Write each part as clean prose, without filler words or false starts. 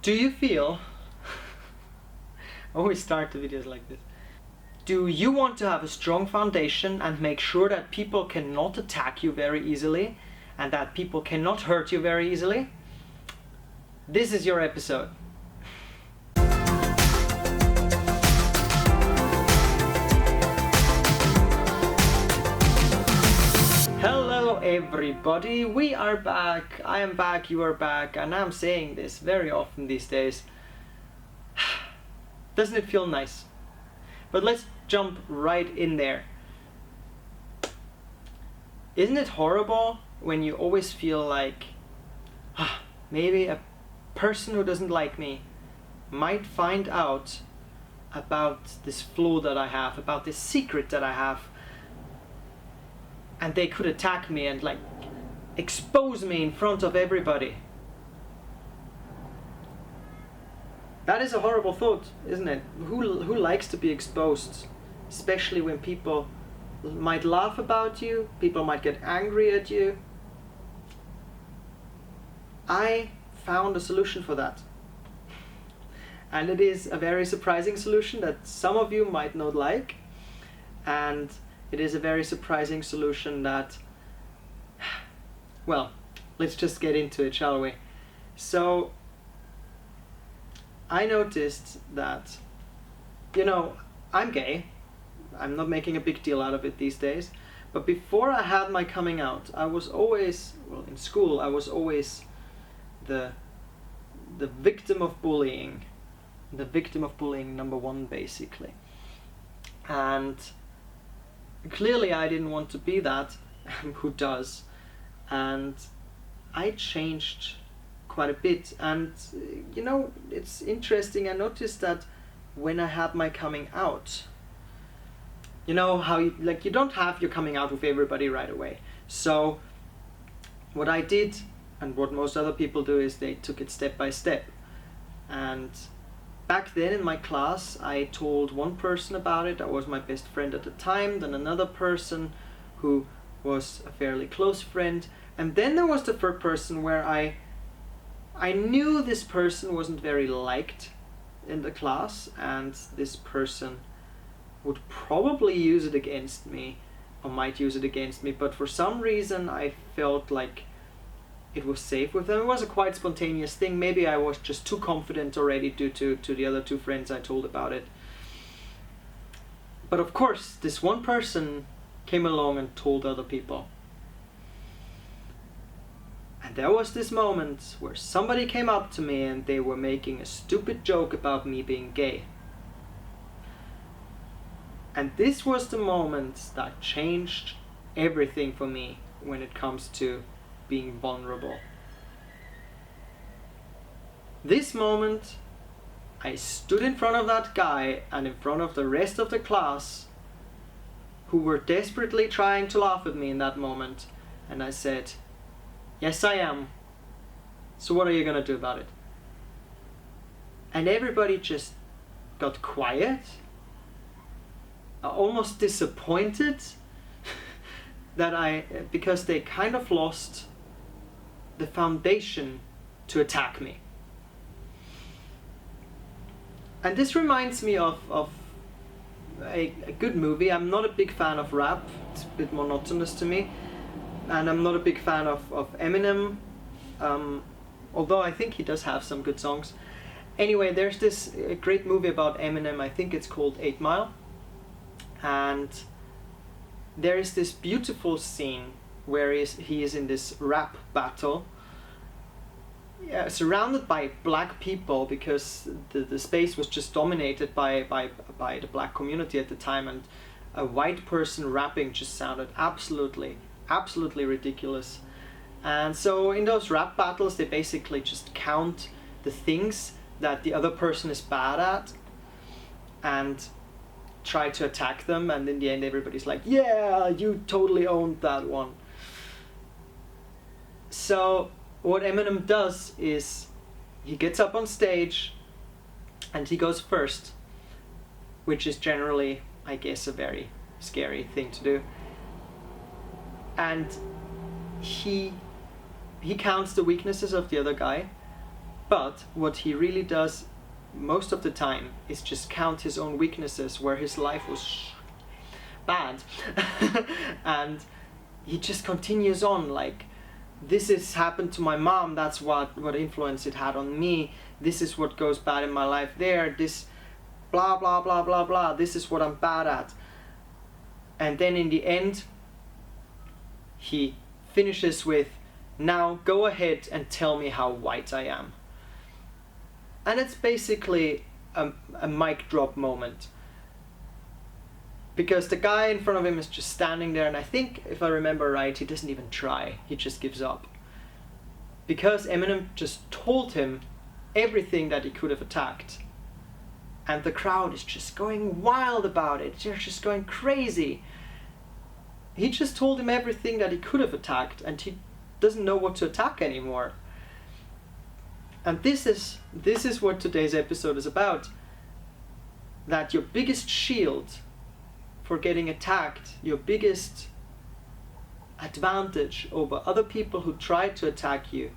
Do you feel... I always start the videos like this. Do you want to have a strong foundation and make sure that people cannot attack you very easily and that people cannot hurt you very easily? This is your episode. Hello everybody, we are back, I am back, you are back, and I'm saying this very often these days. Doesn't it feel nice? But let's jump right in there. Isn't it horrible when you always feel like maybe a person who doesn't like me might find out about this flaw that I have, about this secret that I have, and they could attack me and like expose me in front of everybody. That is a horrible thought, isn't it? Who likes to be exposed? Especially when people might laugh about you, people might get angry at you. I found a solution for that. And it is a very surprising solution that some of you might not like. And it is a very surprising solution that, well, let's just get into it, shall we? So, I noticed that, I'm gay. I'm not making a big deal out of it these days. But before I had my coming out, I was always, in school, I was always the victim of bullying. The victim of bullying number one, basically. And clearly I didn't want to be that. Who does? And I changed quite a bit, and it's interesting. I noticed that when I had my coming out, how you don't have your coming out with everybody right away. So what I did, and what most other people do, is they took it step by step. And back then in my class, I told one person about it. That was my best friend at the time. Then another person who was a fairly close friend, and then there was the third person where I knew this person wasn't very liked in the class, and this person would probably use it against me, or might use it against me, but for some reason I felt like it was safe with them. It was a quite spontaneous thing. Maybe I was just too confident already due to the other two friends I told about it. But of course, this one person came along and told other people. And there was this moment where somebody came up to me and they were making a stupid joke about me being gay. And this was the moment that changed everything for me when it comes to being vulnerable. This moment, I stood in front of that guy and in front of the rest of the class who were desperately trying to laugh at me in that moment, and I said, "Yes, I am. So what are you gonna do about it?" And everybody just got quiet, almost disappointed because they kind of lost the foundation to attack me. And this reminds me of a good movie. I'm not a big fan of rap, it's a bit monotonous to me. And I'm not a big fan of Eminem, although I think he does have some good songs. Anyway, there's this great movie about Eminem, I think it's called 8 Mile. And there is this beautiful scene where he is in this rap battle, surrounded by black people, because the space was just dominated by the black community at the time, and a white person rapping just sounded absolutely ridiculous. And so in those rap battles, they basically just count the things that the other person is bad at and try to attack them, and in the end everybody's like, "Yeah, you totally owned that one." So what Eminem does is he gets up on stage and he goes first, which is generally, I guess, a very scary thing to do. And he counts the weaknesses of the other guy, But what he really does most of the time is just count his own weaknesses where his life was bad. And he just continues on like, this has happened to my mom, that's what influence it had on me, this is what goes bad in my life there, this blah blah blah blah blah, this is what I'm bad at. And then in the end he finishes with, now go ahead and tell me how white I am. And it's basically a mic drop moment, because the guy in front of him is just standing there, and I think, if I remember right, he doesn't even try, he just gives up. Because Eminem just told him everything that he could have attacked. And the crowd is just going wild about it, they're just going crazy. He just told him everything that he could have attacked, and he doesn't know what to attack anymore. And this is what today's episode is about. That your biggest shield for getting attacked, your biggest advantage over other people who try to attack you,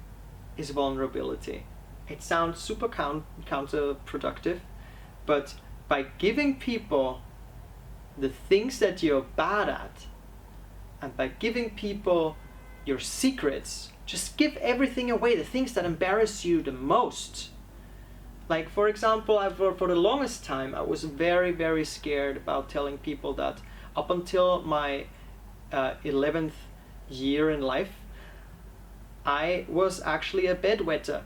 is vulnerability. It sounds super counterproductive, but by giving people the things that you're bad at, and by giving people your secrets, just give everything away, the things that embarrass you the most. Like, for example, for the longest time I was very, very scared about telling people that up until my 11th year in life, I was actually a bedwetter.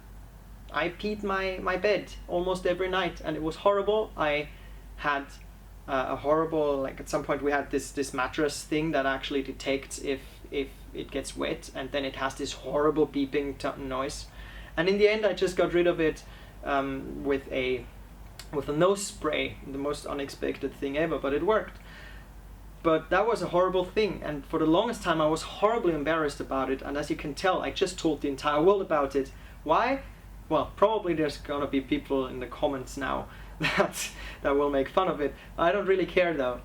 I peed my bed almost every night, and it was horrible. I had a horrible, like at some point we had this mattress thing that actually detects if it gets wet, and then it has this horrible beeping noise. And in the end I just got rid of it with a nose spray, the most unexpected thing ever, but it worked. But that was a horrible thing, and for the longest time I was horribly embarrassed about it, and as you can tell, I just told the entire world about it. Why? Well, probably there's gonna be people in the comments now that will make fun of it. I don't really care though.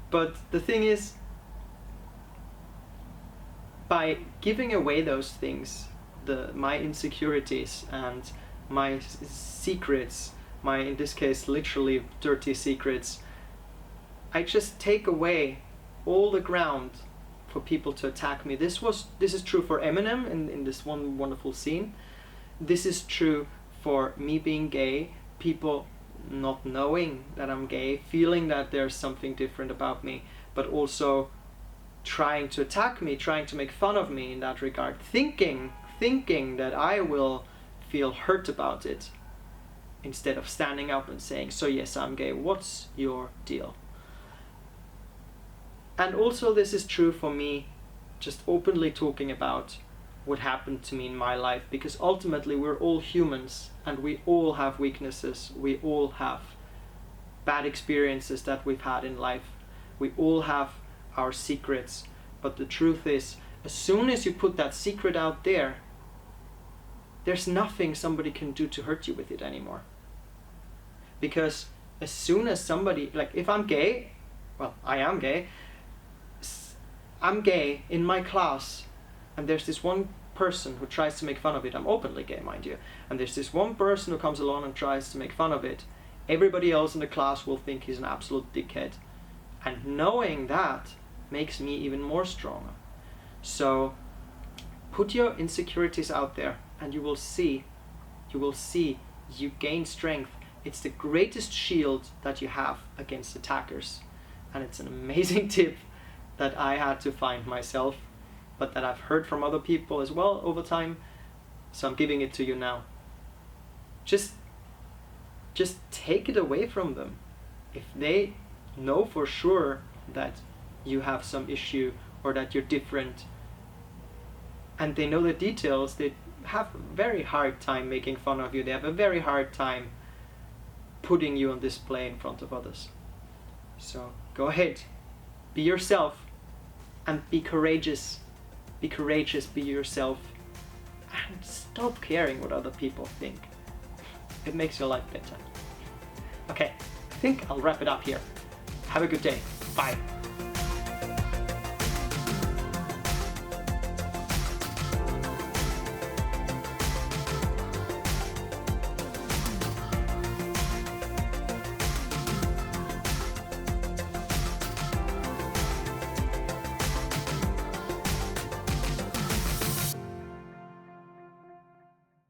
But the thing is, by giving away those things, my insecurities and my secrets, my, in this case, literally dirty secrets, I just take away all the ground for people to attack me. This is true for Eminem in this one wonderful scene. This is true for me being gay, people not knowing that I'm gay, feeling that there's something different about me, but also trying to attack me, trying to make fun of me in that regard, thinking that I will feel hurt about it, instead of standing up and saying, so yes, I'm gay, what's your deal? And also this is true for me, just openly talking about what happened to me in my life, because ultimately we're all humans and we all have weaknesses, we all have bad experiences that we've had in life, we all have our secrets. But the truth is, as soon as you put that secret out there, there's nothing somebody can do to hurt you with it anymore. Because as soon as somebody, like if I'm gay, well, I am gay, I'm gay in my class, and there's this one person who tries to make fun of it. I'm openly gay, mind you, and there's this one person who comes along and tries to make fun of it. Everybody else in the class will think he's an absolute dickhead, and knowing that makes me even more stronger. So put your insecurities out there, and you will see you gain strength. It's the greatest shield that you have against attackers, and it's an amazing tip that I had to find myself, but that I've heard from other people as well over time, so I'm giving it to you now. Just take it away from them. If they know for sure that you have some issue or that you're different, and they know the details, they have a very hard time making fun of you. They have a very hard time putting you on display in front of others. So go ahead, be yourself, and be courageous. Be courageous, be yourself, and stop caring what other people think. It makes your life better. Okay, I think I'll wrap it up here. Have a good day. Bye.